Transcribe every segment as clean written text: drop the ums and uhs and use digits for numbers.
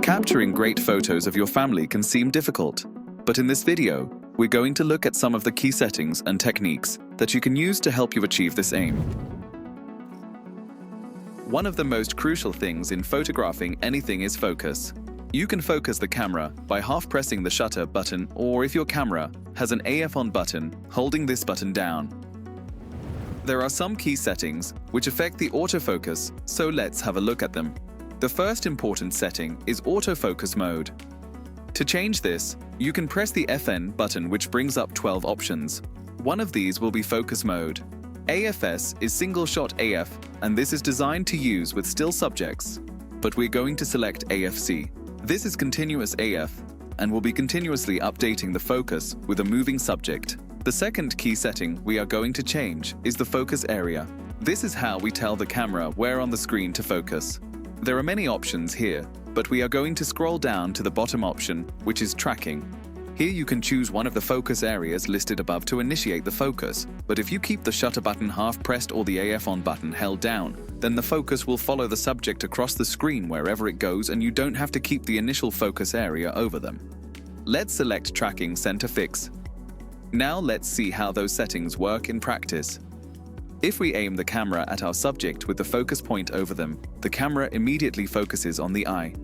Capturing great photos of your family can seem difficult, but in this video, we're going to look at some of the key settings and techniques that you can use to help you achieve this aim. One of the most crucial things in photographing anything is focus. You can focus the camera by half pressing the shutter button, or if your camera has an AF on button, holding this button down. There are some key settings which affect the autofocus, so let's have a look at them. The first important setting is autofocus mode. To change this, you can press the FN button, which brings up 12 options. One of these will be focus mode. AFS is single shot AF, and this is designed to use with still subjects, but we're going to select AFC. This is continuous AF and will be continuously updating the focus with a moving subject. The second key setting we are going to change is the focus area. This is how we tell the camera where on the screen to focus. There are many options here, but we are going to scroll down to the bottom option, which is tracking. Here you can choose one of the focus areas listed above to initiate the focus, but if you keep the shutter button half pressed or the AF on button held down, then the focus will follow the subject across the screen wherever it goes, and you don't have to keep the initial focus area over them. Let's select Tracking Center Fix. Now let's see how those settings work in practice. If we aim the camera at our subject with the focus point over them, the camera immediately focuses on the eye.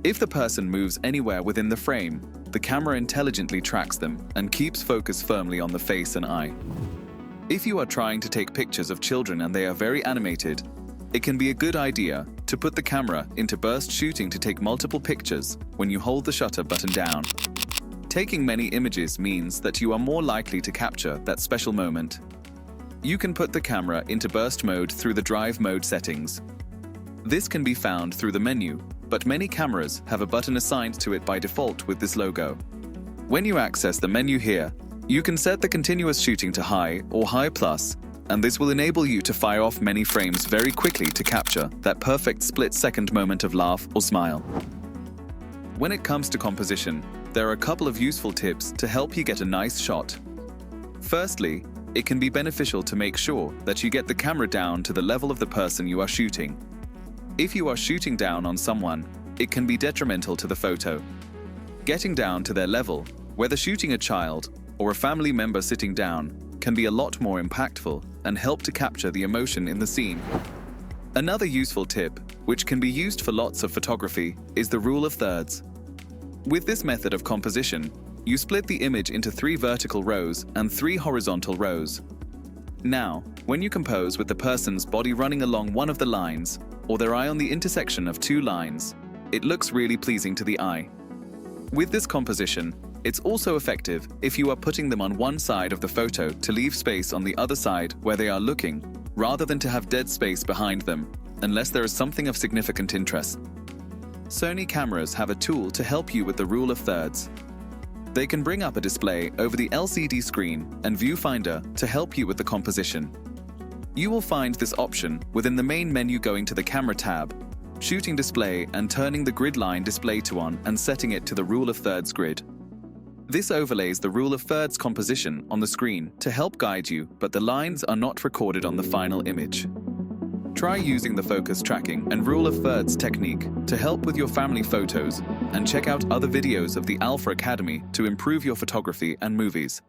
If the person moves anywhere within the frame, the camera intelligently tracks them and keeps focus firmly on the face and eye. If you are trying to take pictures of children and they are very animated, it can be a good idea to put the camera into burst shooting to take multiple pictures when you hold the shutter button down. Taking many images means that you are more likely to capture that special moment. You can put the camera into burst mode through the drive mode settings. This can be found through the menu, but many cameras have a button assigned to it by default with this logo. When you access the menu here, you can set the continuous shooting to high or high plus, and this will enable you to fire off many frames very quickly to capture that perfect split-second moment of laugh or smile. When it comes to composition, there are a couple of useful tips to help you get a nice shot. Firstly, it can be beneficial to make sure that you get the camera down to the level of the person you are shooting. If you are shooting down on someone, it can be detrimental to the photo. Getting down to their level, whether shooting a child or a family member sitting down, can be a lot more impactful and help to capture the emotion in the scene. Another useful tip, which can be used for lots of photography, is the rule of thirds. With this method of composition, you split the image into 3 vertical rows and 3 horizontal rows. Now, when you compose with the person's body running along one of the lines, or their eye on the intersection of 2 lines, it looks really pleasing to the eye. With this composition, it's also effective if you are putting them on one side of the photo to leave space on the other side where they are looking, rather than to have dead space behind them, unless there is something of significant interest. Sony cameras have a tool to help you with the rule of thirds. They can bring up a display over the LCD screen and viewfinder to help you with the composition. You will find this option within the main menu, going to the Camera tab, Shooting Display, and turning the grid line display to on and setting it to the rule of thirds grid. This overlays the rule of thirds composition on the screen to help guide you, but the lines are not recorded on the final image. Try using the focus tracking and rule of thirds technique to help with your family photos, and check out other videos of the Alpha Academy to improve your photography and movies.